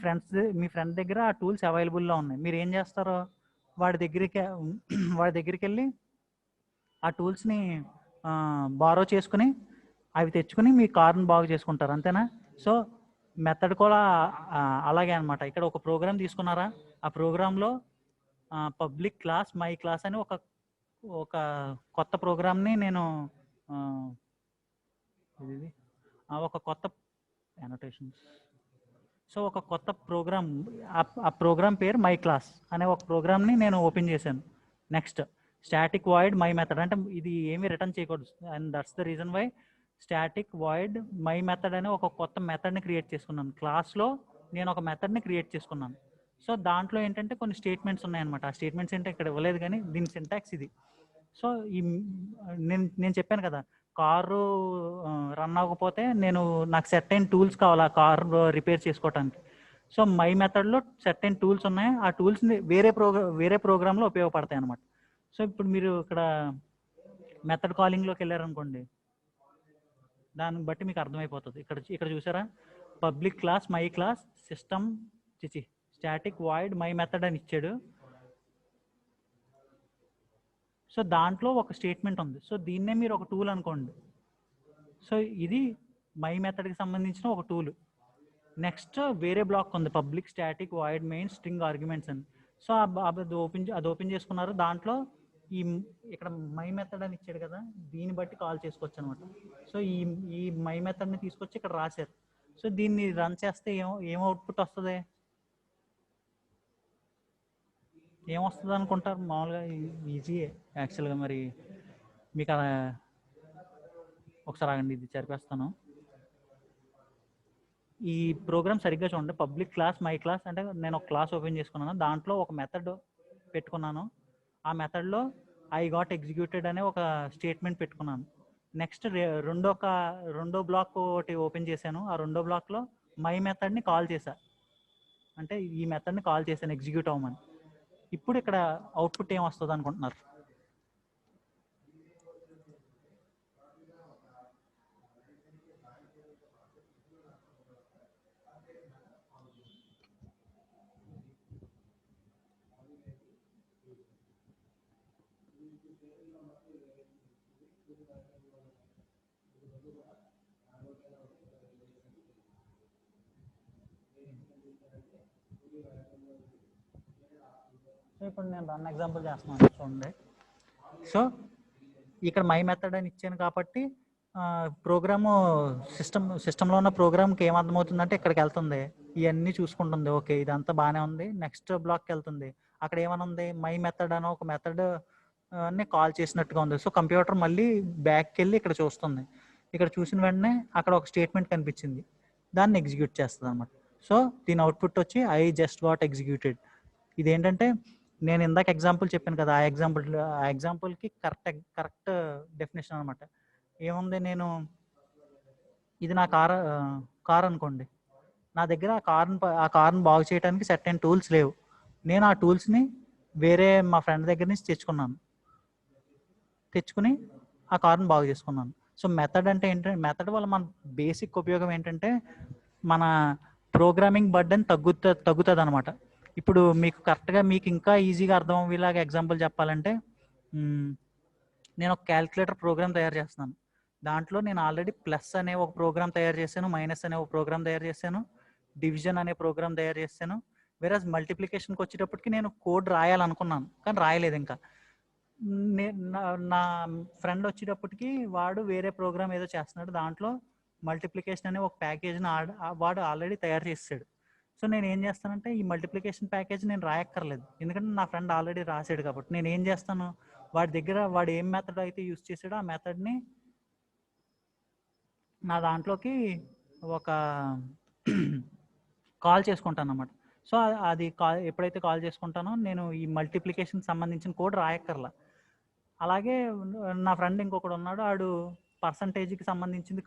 ఫ్రెండ్ దగ్గర ఆ టూల్స్ అవైలబుల్లో ఉన్నాయి. మీరు ఏం చేస్తారో, వాడి దగ్గరికి వెళ్ళి ఆ టూల్స్ని బారో చేసుకుని అవి తెచ్చుకుని మీ కార్ని బాగు చేసుకుంటారు, అంతేనా? సో మెథడ్ కూడా అలాగే అనమాట. ఇక్కడ ఒక ప్రోగ్రామ్ తీసుకున్నారా, ఆ ప్రోగ్రాంలో పబ్లిక్ క్లాస్ మై క్లాస్ అని ఒక కొత్త ప్రోగ్రామ్ని నేను ఒక కొత్త అనోటేషన్స్, సో ఒక కొత్త ప్రోగ్రామ్, ఆ ప్రోగ్రామ్ పేరు మై క్లాస్ అనే ఒక ప్రోగ్రామ్ని నేను ఓపెన్ చేశాను. Next static void my method, అంటే ఇది ఏమీ రిటర్న్ చేయకూడదు, and that's the reason why static void my method అనే ఒక కొత్త మెథడ్ని క్రియేట్ చేసుకున్నాను. క్లాస్లో నేను ఒక మెథడ్ని క్రియేట్ చేసుకున్నాను. సో దాంట్లో ఏంటంటే కొన్ని స్టేట్మెంట్స్ ఉన్నాయన్నమాట. ఆ స్టేట్మెంట్స్ ఏంటంటే ఇక్కడ ఇవ్వలేదు, కానీ దీని సింటాక్స్ ఇది. సో ఈ నేను చెప్పాను కదా, కారు రన్ అవ్వకపోతే నాకు సెర్టైన్ టూల్స్ కావాలి ఆ కారు రిపేర్ చేసుకోవటానికి. సో మై మెథడ్లో సెర్టైన్ టూల్స్ ఉన్నాయి, ఆ టూల్స్ని వేరే ప్రోగ్రాంలో ఉపయోగపడతాయి అనమాట. సో ఇప్పుడు మీరు ఇక్కడ మెథడ్ కాలింగ్లోకి వెళ్ళారనుకోండి, దాన్ని బట్టి మీకు అర్థమైపోతుంది. ఇక్కడ చూసారా, public class my class system static void my method అని ఇచ్చాడు. సో దాంట్లో ఒక స్టేట్మెంట్ ఉంది. సో దీన్నే మీరు ఒక టూల్ అనుకోండి. సో ఇది మై మెథడ్కి సంబంధించిన ఒక టూల్. నెక్స్ట్ వేరే బ్లాక్ ఉంది, public static void main string arguments అని. సో అది ఓపెన్ చేసుకున్నారు. దాంట్లో ఇక్కడ మై మెథడ్ అని ఇచ్చాడు కదా, దీన్ని బట్టి కాల్ చేసుకోవచ్చు అనమాట. సో ఈ మై మెథడ్ని తీసుకొచ్చి ఇక్కడ రాశారు. సో దీన్ని రన్ చేస్తే ఏం అవుట్పుట్ వస్తుంది, ఏమొస్తుంది అనుకుంటారు? మామూలుగా ఈజీయే యాక్చువల్గా. మరి మీకు అలా ఒకసారి ఆగండి, ఇది చదివేస్తాను. ఈ ప్రోగ్రామ్ సరిగ్గా చూడండి. పబ్లిక్ క్లాస్ మై క్లాస్ అంటే నేను ఒక క్లాస్ ఓపెన్ చేసుకున్నాను, దాంట్లో ఒక మెథడ్ పెట్టుకున్నాను. ఆ మెథడ్లో ఐ గాట్ ఎగ్జిక్యూటెడ్ అనే ఒక స్టేట్మెంట్ పెట్టుకున్నాను. నెక్స్ట్ రెండో బ్లాక్ ఒకటి ఓపెన్ చేశాను. ఆ రెండో బ్లాక్లో మై మెథడ్ని కాల్ చేశా, అంటే ఈ మెథడ్ని కాల్ చేశాను ఎగ్జిక్యూట్ అవ్వమని. ఇప్పుడు ఇక్కడ అవుట్పుట్ ఏం వస్తుంది అనుకుంటున్నారు? సో ఇప్పుడు నేను రన్ ఎగ్జాంపుల్ చేస్తున్నాను చూడండి. సో ఇక్కడ మై మెథడ్ అని ఇచ్చాను కాబట్టి ప్రోగ్రాము సిస్టంలో ఉన్న ప్రోగ్రామ్కి ఏమర్థమవుతుందంటే ఇక్కడికి వెళ్తుంది, ఇవన్నీ చూసుకుంటుంది. ఓకే, ఇదంతా బాగానే ఉంది. నెక్స్ట్ బ్లాక్కి వెళ్తుంది, అక్కడ ఏమైనా ఉంది, మై మెథడ్ అని ఒక మెథడ్ ని కాల్ చేసినట్టుగా ఉంది. సో కంప్యూటర్ మళ్ళీ బ్యాక్కి వెళ్ళి ఇక్కడ చూస్తుంది. ఇక్కడ చూసిన వెంటనే అక్కడ ఒక స్టేట్మెంట్ కనిపించింది, దాన్ని ఎగ్జిక్యూట్ చేస్తుంది అనమాట. సో దీని అవుట్పుట్ వచ్చి ఐ జస్ట్ గాట్ ఎగ్జిక్యూటెడ్. ఇదేంటంటే నేను ఇందాక ఎగ్జాంపుల్ చెప్పాను కదా, ఆ ఎగ్జాంపుల్కి కరెక్ట్ డెఫినేషన్ అనమాట. ఏముంది, ఇది నా కార్ అనుకోండి, నా దగ్గర ఆ కార్ని బాగు చేయడానికి సర్టెన్ టూల్స్ లేవు. నేను ఆ టూల్స్ని వేరే మా ఫ్రెండ్ దగ్గర నుంచి తెచ్చుకుని ఆ కార్ని బాగు చేసుకున్నాను. సో మెథడ్ అంటే ఏంటంటే, మెథడ్ వల్ల మన బేసిక్ ఉపయోగం ఏంటంటే, మన ప్రోగ్రామింగ్ బర్డెన్ తగ్గుతుంది అనమాట. ఇప్పుడు మీకు కరెక్ట్గా మీకు ఇంకా ఈజీగా అర్థం అయ్యేలాగా ఎగ్జాంపుల్ చెప్పాలంటే, నేను ఒక క్యాల్కులేటర్ ప్రోగ్రామ్ తయారు చేస్తున్నాను. దాంట్లో నేను ఆల్రెడీ ప్లస్ అనే ఒక ప్రోగ్రామ్ తయారు చేశాను, మైనస్ అనే ఒక ప్రోగ్రామ్ తయారు చేశాను, డివిజన్ అనే ప్రోగ్రామ్ తయారు చేశాను. వేరేజ్ మల్టిప్లికేషన్కి వచ్చేటప్పటికి నేను కోడ్ రాయాలనుకున్నాను, కానీ రాయలేదు ఇంకా. నా ఫ్రెండ్ వచ్చేటప్పటికి వాడు వేరే ప్రోగ్రామ్ ఏదో చేస్తున్నాడు, దాంట్లో మల్టిప్లికేషన్ అనే ఒక ప్యాకేజ్ని వాడు ఆల్రెడీ తయారు చేసాడు. సో నేను ఏం చేస్తానంటే ఈ మల్టిప్లికేషన్ ప్యాకేజ్ నేను రాయక్కర్లేదు, ఎందుకంటే నా ఫ్రెండ్ ఆల్రెడీ రాసాడు కాబట్టి. నేను ఏం చేస్తాను, వాడి దగ్గర వాడు ఏం మెథడ్ అయితే యూజ్ చేసాడో ఆ మెథడ్ని నా దాంట్లోకి ఒక కాల్ చేసుకుంటాను అన్నమాట. సో అది ఎప్పుడైతే కాల్ చేసుకుంటానో నేను ఈ మల్టిప్లికేషన్కి సంబంధించిన కోడ్ రాయక్కర్లా. అలాగే నా ఫ్రెండ్ ఇంకొకడు ఉన్నాడు, ఆడు పర్సంటేజ్కి సంబంధించింది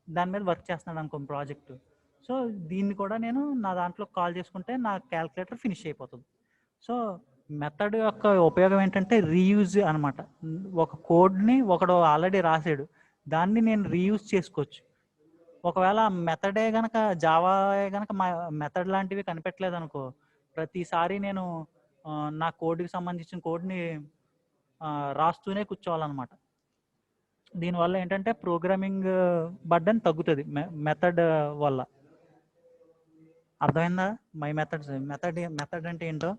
దాని మీద వర్క్ చేస్తున్నాడు అనుకో ప్రాజెక్టు. సో దీన్ని కూడా నేను నా దాంట్లో కాల్ చేసుకుంటే నా క్యాల్కులేటర్ ఫినిష్ అయిపోతుంది. సో మెథడ్ యొక్క ఉపయోగం ఏంటంటే రీయూజ్ అనమాట. ఒక కోడ్ని ఒకడు ఆల్రెడీ రాసాడు, దాన్ని నేను రీయూజ్ చేసుకోవచ్చు. ఒకవేళ మెథడే కనుక జావాయే కనుక మా మెథడ్ లాంటివి కనిపెట్టలేదు అనుకో, ప్రతిసారి నేను నా కోడ్కి సంబంధించిన కోడ్ని రాస్తూనే కూర్చోవాలన్నమాట. దీనివల్ల ఏంటంటే ప్రోగ్రామింగ్ బర్డెన్ తగ్గుతుంది మెథడ్ వల్ల. అర్థమైందా? మై మెథడ్ అంటే ఏంటో.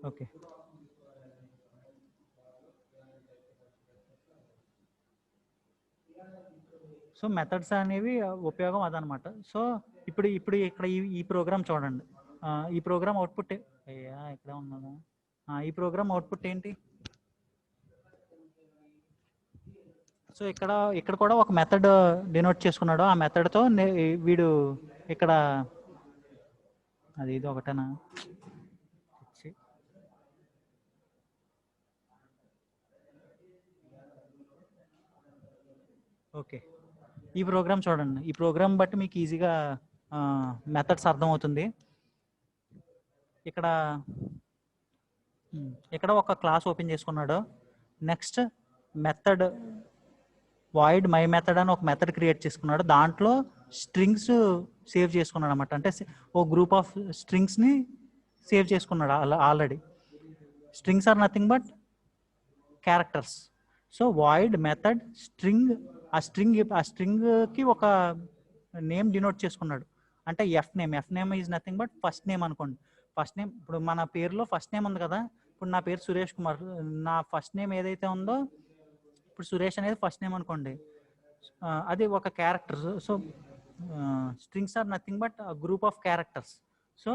ఓకే, సో మెథడ్స్ అనేవి ఉపయోగం అదనమాట. సో ఇప్పుడు ఇప్పుడు ఇక్కడ ఈ ప్రోగ్రామ్ చూడండి. ఈ ప్రోగ్రామ్ అవుట్పుట్ అయ్యా ఇక్కడ ఉన్నదా? ఈ ప్రోగ్రామ్ అవుట్పుట్ ఏంటి? సో ఇక్కడ కూడా ఒక మెథడ్ డినోట్ చేసుకున్నాడు. ఆ మెథడ్తో వీడు ఇక్కడ అది ఇది ఒకటేనా? ఓకే, ఈ ప్రోగ్రామ్ చూడండి. ఈ ప్రోగ్రామ్ బట్టి మీకు ఈజీగా మెథడ్స్ అర్థమవుతుంది. ఇక్కడ ఒక క్లాస్ ఓపెన్ చేసుకున్నాడు. Next method void my method అని ఒక మెథడ్ క్రియేట్ చేసుకున్నాడు. దాంట్లో స్ట్రింగ్స్ సేవ్ చేసుకున్నాడు అనమాట. అంటే ఓ గ్రూప్ ఆఫ్ స్ట్రింగ్స్ని సేవ్ చేసుకున్నాడు already. Strings are nothing but characters. So void method string, ఆ స్ట్రింగ్కి ఒక నేమ్ డినోట్ చేసుకున్నాడు. అంటే F name is nothing but first name అనుకోండి. ఫస్ట్ నేమ్ ఇప్పుడు మన పేరులో ఫస్ట్ నేమ్ ఉంది కదా, ఇప్పుడు నా పేరు సురేష్ కుమార్. నా ఫస్ట్ నేమ్ ఏదైతే ఉందో ఇప్పుడు సురేష్ అనేది ఫస్ట్ నేమ్ అనుకోండి, అది ఒక character. So strings are nothing but group of characters. So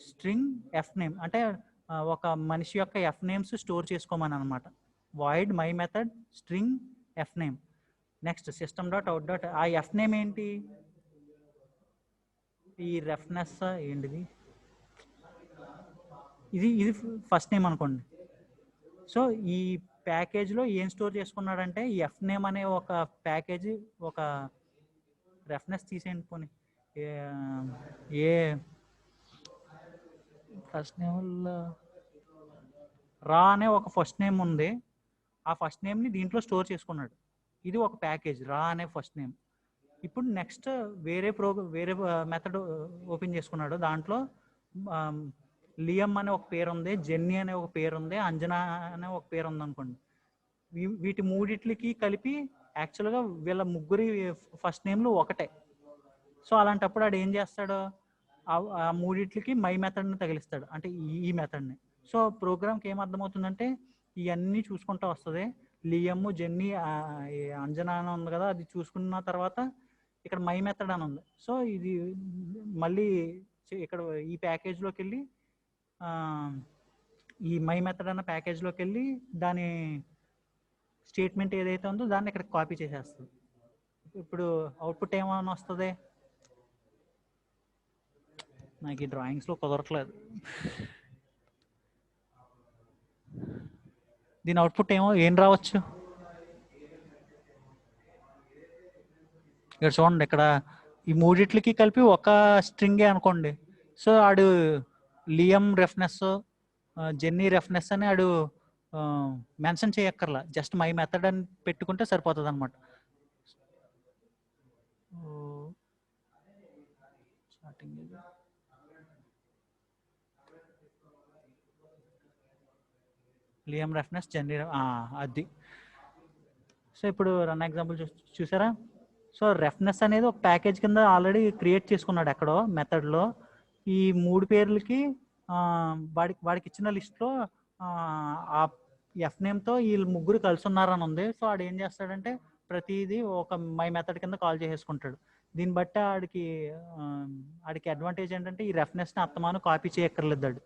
string F name అంటే ఒక మనిషి యొక్క ఎఫ్ నేమ్స్ స్టోర్ చేసుకోమని అనమాట. Void my method string F name. Next system dot out dot, ఆ ఎఫ్ నేమ్ ఏంటి? ఈ రెఫ్నెస్ ఏంటిది, ఇది ఫస్ట్ నేమ్ అనుకోండి. సో ఈ ప్యాకేజ్లో ఏం స్టోర్ చేసుకున్నాడంటే ఈ ఎఫ్ నేమ్ అనే ఒక ప్యాకేజీ, ఒక రెఫరెన్స్ తీసేయండి పోనీ, ఏ ఫస్ట్ నేమ్ రా అనే ఒక ఫస్ట్ నేమ్ ఉంది, ఆ ఫస్ట్ నేమ్ని దీంట్లో స్టోర్ చేసుకున్నాడు. ఇది ఒక ప్యాకేజ్ రా అనే ఫస్ట్ నేమ్. ఇప్పుడు నెక్స్ట్ వేరే మెథడ్ ఓపెన్ చేసుకున్నాడు. దాంట్లో లియం అనే ఒక పేరు ఉంది, జెన్నీ అనే ఒక పేరు ఉంది, అంజనా అనే ఒక పేరు ఉంది అనుకోండి. వీటి మూడిట్లకి కలిపి యాక్చువల్గా వీళ్ళ ముగ్గురి ఫస్ట్ నేమ్లు ఒకటే. సో అలాంటప్పుడు ఆడు ఏం చేస్తాడు, ఆ మూడిట్లకి మై మెథడ్ని తగిలిస్తాడు, అంటే ఈ మెథడ్ని. సో ప్రోగ్రామ్కి ఏం అర్థమవుతుందంటే ఇవన్నీ చూసుకుంటూ వస్తుంది. లియమ్, జెన్నీ, అంజనా అని ఉంది కదా, అది చూసుకున్న తర్వాత ఇక్కడ మై మెథడ్ అని ఉంది. సో ఇది మళ్ళీ ఇక్కడ ఈ ప్యాకేజ్లోకి వెళ్ళి ఈ మై మెథడ్ అన్న ప్యాకేజ్లోకి వెళ్ళి దాని స్టేట్మెంట్ ఏదైతే ఉందో దాన్ని ఇక్కడ కాపీ చేసేస్తుంది. ఇప్పుడు అవుట్పుట్ ఏమైనా వస్తుంది, నాకు ఈ డ్రాయింగ్స్లో కుదరట్లేదు. దీని అవుట్పుట్ ఏం రావచ్చు? ఇక్కడ చూడండి, ఇక్కడ ఈ మూడిట్లకి కలిపి ఒక స్ట్రింగే అనుకోండి. సో ఆడు లియం రెఫ్నెస్, జెన్నీ రెఫ్నెస్ అని ఆడు మెన్షన్ చేయక్కర్లా, జస్ట్ మై మెథడ్ అని పెట్టుకుంటే సరిపోతుంది అనమాట. లియం రెఫ్నెస్, జెన్నీ అది. సో ఇప్పుడు రన్ ఎగ్జాంపుల్ చూసారా? సో రెఫ్నెస్ అనేది ఒక ప్యాకేజ్ కింద ఆల్రెడీ క్రియేట్ చేసుకున్నాడు ఎక్కడో మెథడ్లో. ఈ 3 పేర్లకి వాడికి ఇచ్చిన లిస్ట్లో ఆ ఎఫ్ నేమ్తో వీళ్ళు ముగ్గురు కలిసి ఉన్నారని ఉంది. సో ఆడు ఏం చేస్తాడంటే ప్రతిదీ ఒక మై మెథడ్ కింద కాల్ చేసేసుకుంటాడు. దీన్ని బట్టి ఆడికి అడ్వాంటేజ్ ఏంటంటే ఈ రెఫ్నెస్ని అత్తమాను కాపీ చేయక్కర్లేదు.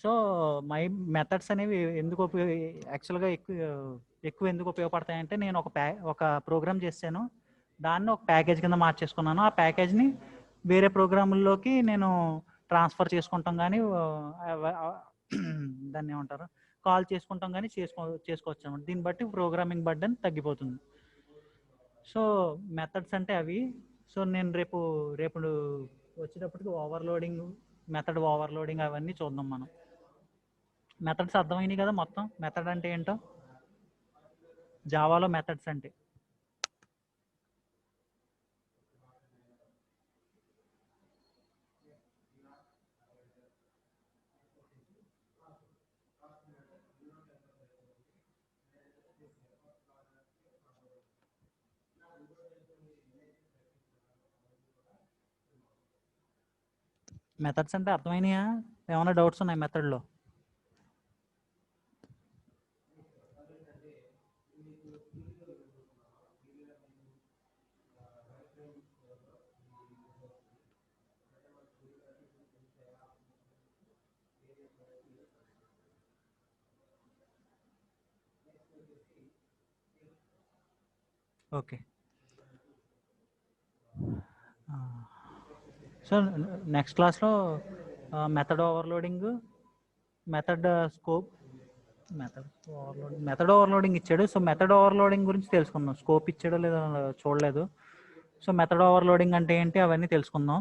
సో మై మెథడ్స్ అనేవి ఎందుకు యాక్చువల్గా ఎక్కువ ఎందుకు ఉపయోగపడతాయంటే, నేను ఒక ప్రోగ్రామ్ చేశాను, దాన్ని ఒక ప్యాకేజ్ కింద మార్చేసుకున్నాను. ఆ ప్యాకేజ్ని వేరే ప్రోగ్రాముల్లోకి నేను ట్రాన్స్ఫర్ చేసుకుంటాం కానీ దాన్ని ఏమంటారు, కాల్ చేసుకుంటాం కానీ చేసుకోవచ్చు అనమాట. దీన్ని బట్టి ప్రోగ్రామింగ్ బర్డెన్ తగ్గిపోతుంది. సో మెథడ్స్ అంటే అవి. సో నేను రేపు వచ్చేటప్పటికి ఓవర్లోడింగ్, మెథడ్ ఓవర్లోడింగ్ అవన్నీ చూద్దాం మనం. మెథడ్స్ అర్థమైనాయి కదా మొత్తం? మెథడ్ అంటే ఏంటో జావాలో మెథడ్స్ అంటే. మెథడ్స్ అంటే అర్థమైనాయా? ఏమైనా డౌట్స్ ఉన్నాయి మెథడ్లో? ఓకే. సో నెక్స్ట్ క్లాస్లో method overloading, method scope, method overloading ఇచ్చాడు. సో మెథడ్ ఓవర్లోడింగ్ గురించి తెలుసుకుందాం. స్కోప్ ఇచ్చాడో లేదో చూడలేదు. సో మెథడ్ ఓవర్లోడింగ్ అంటే ఏంటి అవన్నీ తెలుసుకుందాం.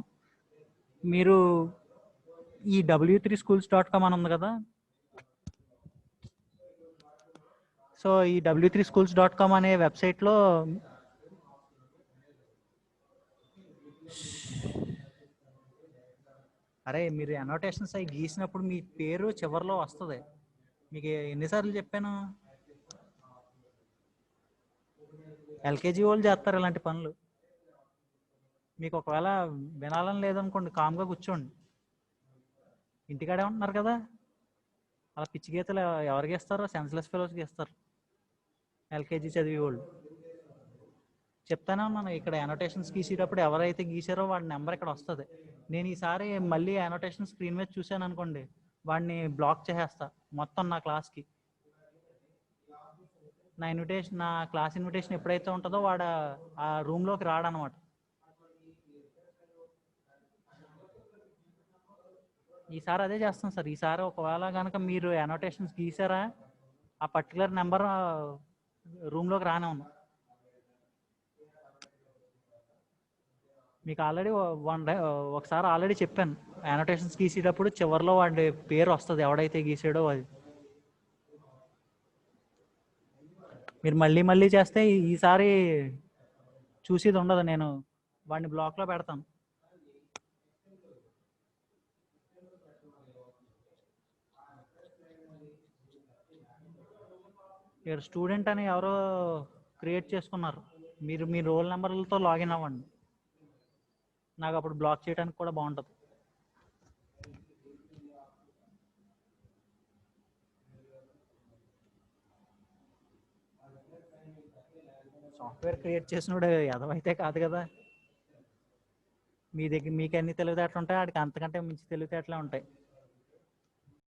మీరు ఈ w3schools.com అని ఉంది కదా, సో ఈ w3schools.com అనే వెబ్సైట్లో అరే మీరు అనోటేషన్స్ అవి గీసినప్పుడు మీ పేరు చివరిలో వస్తుంది. మీకు ఎన్నిసార్లు చెప్పాను? ఎల్కేజీ వాళ్ళు చేస్తారు ఇలాంటి పనులు. మీకు ఒకవేళ వినాలని లేదనుకోండి, కామ్గా కూర్చోండి. ఇంటికాడే ఉంటున్నారు కదా, అలా పిచ్చి గీతలు ఎవరు గీస్తారో సెన్స్లెస్ ఫెలోస్ గీస్తారు, ఎల్కేజీ చదివే వాళ్ళు. చెప్తానే ఉన్నాను, ఇక్కడ అనోటేషన్స్ గీసేటప్పుడు ఎవరైతే గీసారో వాడి నెంబర్ ఇక్కడ వస్తుంది. నేను ఈసారి మళ్ళీ అనోటేషన్ స్క్రీన్ మీద చూశాను అనుకోండి, వాడిని బ్లాక్ చేసేస్తా మొత్తం నా క్లాస్కి. నా క్లాస్ ఇన్విటేషన్ ఎప్పుడైతే ఉంటుందో వాడు ఆ రూమ్లోకి రాడనమాట. ఈసారి అదే చేస్తాం సార్. ఈసారి ఒకవేళ కనుక మీరు అనోటేషన్స్ గీసారా, ఆ పర్టికులర్ నెంబర్ రూమ్లోకి రానివ్వను. మీకు ఆల్రెడీ ఒకసారి ఆల్రెడీ చెప్పాను, అనోటేషన్స్ గీసేటప్పుడు చివరిలో వాడి పేరు వస్తుంది, ఎవడైతే గీసాడో అది. మీరు మళ్ళీ చేస్తే ఈసారి చూసేది ఉండదు, నేను వాడిని బ్లాక్లో పెడతాను. ఇక్కడ స్టూడెంట్ అని ఎవరో క్రియేట్ చేసుకున్నారు, మీరు మీ రోల్ నెంబర్లతో లాగిన్ అవ్వండి, నాకు అప్పుడు బ్లాక్ చేయడానికి కూడా బాగుంటుంది. సాఫ్ట్వేర్ క్రియేట్ చేసినప్పుడు ఎదవైతే కాదు కదా. మీకు అన్ని తెలివితేటలు ఉంటాయి, వాడికి అంతకంటే మించి తెలివితేటలే ఉంటాయి.